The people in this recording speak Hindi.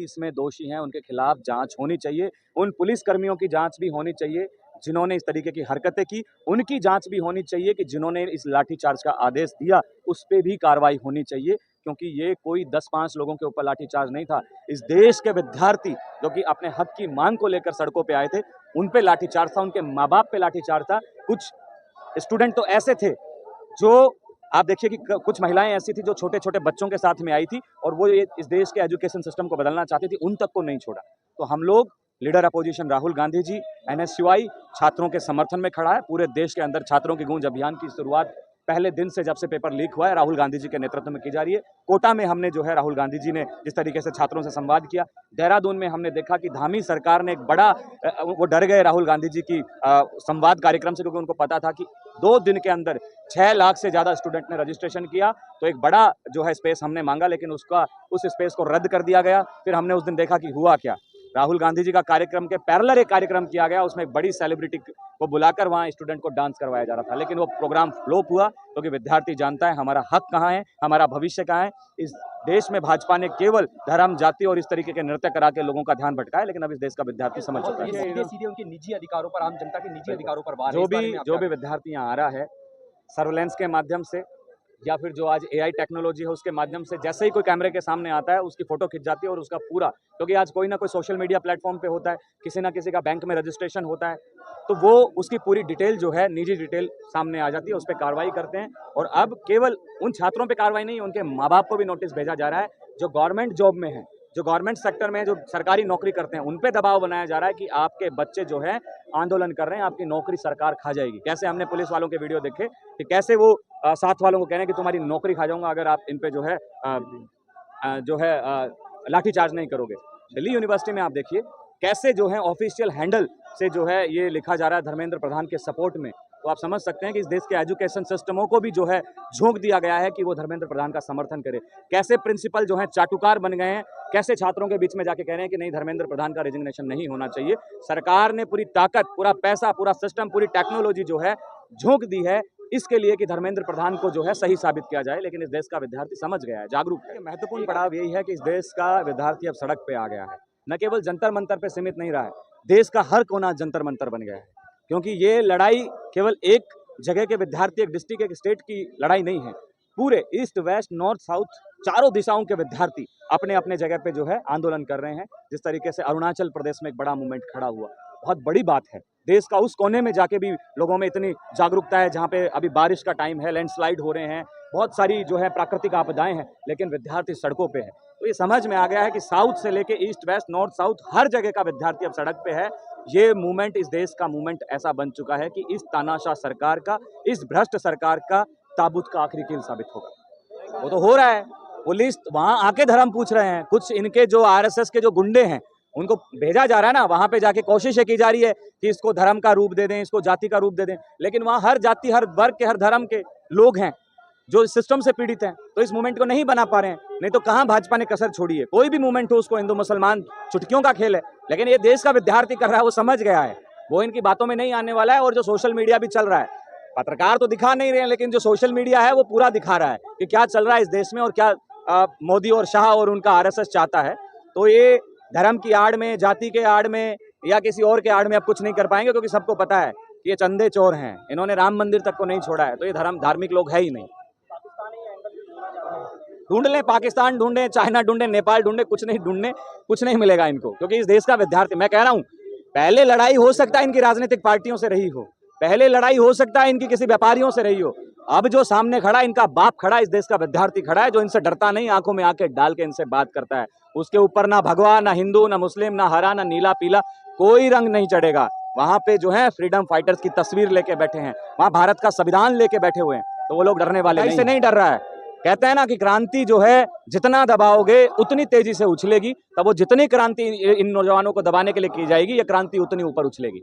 इसमें दोषी हैं उनके खिलाफ जांच होनी चाहिए। उन पुलिस कर्मियों की जांच भी होनी चाहिए जिन्होंने इस तरीके की हरकतें की, उनकी जांच भी होनी चाहिए कि जिन्होंने इस लाठीचार्ज का आदेश दिया उस पे भी कार्रवाई होनी चाहिए, क्योंकि ये कोई 10-5 लोगों के ऊपर लाठीचार्ज नहीं था। इस देश के विद्यार्थी जो कि अपने हक की मांग को लेकर सड़कों पे आए थे, उन पे लाठीचार्ज था, उनके माँ बाप पे लाठीचार्ज था। कुछ स्टूडेंट तो ऐसे थे जो आप देखिए कि कुछ महिलाएं ऐसी थी जो छोटे-छोटे बच्चों के साथ में आई थी और वो ये इस देश के एजुकेशन सिस्टम को बदलना चाहती थी, उन तक को नहीं छोड़ा। तो हम लोग leader opposition Rahul Gandhi ji, NSUI छात्रों के समर्थन में खड़ा है। पूरे देश के अंदर छात्रों की गूंज अभियान की शुरुआत पहले दिन से जब से पेपर लीक हुआ है राहुल गांधी जी के नेतृत्व में की जा रही है। कोटा में हमने जो है राहुल गांधी जी ने जिस तरीके से छात्रों से संवाद किया, देहरादून में हमने देखा कि धामी सरकार ने एक बड़ा वो डर गए राहुल गांधी जी की संवाद कार्यक्रम से, क्योंकि उनको पता था कि 2 दिन के अंदर 6 लाख से ज्यादा स्टूडेंट ने रजिस्ट्रेशन किया, तो एक बड़ा जो है स्पेस हमने मांगा, लेकिन उस स्पेस को रद्द कर दिया गया। फिर हमने उस दिन देखा कि हुआ क्या, राहुल गांधी जी का कार्यक्रम के पैरेलल एक कार्यक्रम किया गया, उसमें एक बड़ी सेलिब्रिटी को बुलाकर वहां स्टूडेंट को डांस करवाया जा रहा था, लेकिन वो प्रोग्राम फ्लॉप हुआ क्योंकि विद्यार्थी जानता है हमारा हक कहाँ है, हमारा भविष्य कहाँ है। इस देश में भाजपा ने केवल धर्म, जाति और इस तरीके के नृत्य करा के लोगों का ध्यान भटकाया, लेकिन अब इस देश का विद्यार्थी समझ चुका है। सीधे उनके निजी अधिकारों पर, आम जनता के निजी अधिकारों पर वार जो भी विद्यार्थी यहाँ आ रहा है सर्वेलेंस के माध्यम से या फिर जो आज एआई टेक्नोलॉजी है उसके माध्यम से, जैसे ही कोई कैमरे के सामने आता है उसकी फोटो खिंच जाती है और उसका पूरा, क्योंकि आज कोई ना कोई सोशल मीडिया प्लेटफॉर्म पे होता है, किसी ना किसी का बैंक में रजिस्ट्रेशन होता है, तो वो उसकी पूरी डिटेल जो है निजी डिटेल सामने आ जाती है, उस पर कार्रवाई करते हैं। और अब केवल उन छात्रों पर कार्रवाई नहीं, उनके माँ बाप को भी नोटिस भेजा जा रहा है जो गवर्नमेंट जॉब में है, जो गवर्नमेंट सेक्टर में जो सरकारी नौकरी करते हैं, उन पे दबाव बनाया जा रहा है कि आपके बच्चे जो है आंदोलन कर रहे हैं, आपकी नौकरी सरकार खा जाएगी। कैसे हमने पुलिस वालों के वीडियो देखे कि कैसे वो साथ वालों को कह रहे हैं कि तुम्हारी नौकरी खा जाऊंगा अगर आप इन पे जो है लाठीचार्ज नहीं करोगे। दिल्ली यूनिवर्सिटी में आप देखिए कैसे जो है ऑफिशियल हैंडल से जो है ये लिखा जा रहा है धर्मेंद्र प्रधान के सपोर्ट में, तो आप समझ सकते हैं कि इस देश के एजुकेशन सिस्टमों को भी जो है झोंक दिया गया है कि वो धर्मेंद्र प्रधान का समर्थन करे। कैसे प्रिंसिपल जो है चाटुकार बन गए हैं, कैसे छात्रों के बीच में जाके कह रहे हैं कि नहीं धर्मेंद्र प्रधान का रेजिग्नेशन नहीं होना चाहिए। सरकार ने पूरी ताकत, पूरा पैसा, पूरा सिस्टम, पूरी टेक्नोलॉजी जो है झोंक दी है इसके लिए कि धर्मेंद्र प्रधान को जो है सही साबित किया जाए, लेकिन इस देश का विद्यार्थी समझ गया है, जागरूक है। महत्वपूर्ण पड़ाव यही है कि इस देश का विद्यार्थी अब सड़क पे आ गया है, न केवल जंतर मंतर पे सीमित नहीं रहा है, देश का हर कोना जंतर मंतर बन गया है, क्योंकि ये लड़ाई केवल एक जगह के विद्यार्थी, एक डिस्ट्रिक्ट, एक स्टेट की लड़ाई नहीं है। पूरे ईस्ट, वेस्ट, नॉर्थ, साउथ चारों दिशाओं के विद्यार्थी अपने अपने जगह पे जो है आंदोलन कर रहे हैं। जिस तरीके से अरुणाचल प्रदेश में एक बड़ा मूवमेंट खड़ा हुआ, बहुत बड़ी बात है। देश का उस कोने में जाके भी लोगों में इतनी जागरूकता है, जहाँ पे अभी बारिश का टाइम है, लैंडस्लाइड हो रहे हैं, बहुत सारी जो है प्राकृतिक आपदाएं हैं, लेकिन विद्यार्थी सड़कों पे है। तो ये समझ में आ गया है कि साउथ से लेके ईस्ट, वेस्ट, नॉर्थ, साउथ हर जगह का विद्यार्थी अब सड़क पे है। ये मूवमेंट, इस देश का मूवमेंट ऐसा बन चुका है कि इस तानाशाह सरकार का, इस भ्रष्ट सरकार का ताबूत का आखिरी कील साबित होगा। वो तो हो रहा है, पुलिस वहां आके धर्म पूछ रहे हैं, कुछ इनके जो आरएसएस के जो गुंडे हैं उनको भेजा जा रहा है ना, वहां पे जाके कोशिश की जा रही है कि इसको धर्म का रूप दे दें, इसको जाति का रूप दे दें, लेकिन वहां हर जाति, हर वर्ग के, हर धर्म के लोग हैं जो सिस्टम से पीड़ित हैं, तो इस मूवमेंट को नहीं बना पा रहे हैं। नहीं तो कहां भाजपा ने कसर छोड़ी है, कोई भी मूवमेंट हो उसको हिंदू मुसलमान चुटकियों का खेल है, लेकिन ये देश का विद्यार्थी कर रहा है, वो समझ गया है, वो इनकी बातों में नहीं आने वाला है। और जो सोशल मीडिया भी चल रहा है, पत्रकार तो दिखा नहीं रहे हैं, लेकिन जो सोशल मीडिया है वो पूरा दिखा रहा है कि क्या चल रहा है इस देश में और क्या मोदी और शाह और उनका आरएसएस चाहता है। तो ये धर्म की आड़ में, जाति के आड़ में या किसी और के आड़ में अब कुछ नहीं कर पाएंगे, क्योंकि सबको पता है कि ये चंदे चोर हैं, इन्होंने राम मंदिर तक को नहीं छोड़ा है, तो ये धार्मिक लोग है ही नहीं। ढूंढ लें, पाकिस्तान ढूंढें, चाइना ढूंढें, नेपाल ढूंढें, कुछ नहीं मिलेगा इनको, क्योंकि इस देश का विद्यार्थी, मैं कह रहा हूं, पहले लड़ाई हो सकता है इनकी राजनीतिक पार्टियों से रही हो, पहले लड़ाई हो सकता है इनकी किसी व्यापारियों से रही हो, अब जो सामने खड़ा, इनका बाप खड़ा, इस देश का विद्यार्थी खड़ा है, जो इनसे डरता नहीं, आंखों में आंखें डाल के इनसे बात करता है। उसके ऊपर ना भगवा, ना हिंदू, ना मुस्लिम, ना हरा, ना नीला, पीला, कोई रंग नहीं चढ़ेगा। वहां पे जो है फ्रीडम फाइटर्स की तस्वीर लेके बैठे हैं, वहां भारत का संविधान लेके बैठे हुए हैं, तो वो लोग डरने वाले नहीं, से नहीं डर रहा है। कहते हैं ना कि क्रांति जो है जितना दबाओगे उतनी तेजी से उछलेगी, तब वो जितनी क्रांति इन नौजवानों को दबाने के लिए की जाएगी, ये क्रांति उतनी ऊपर उछलेगी।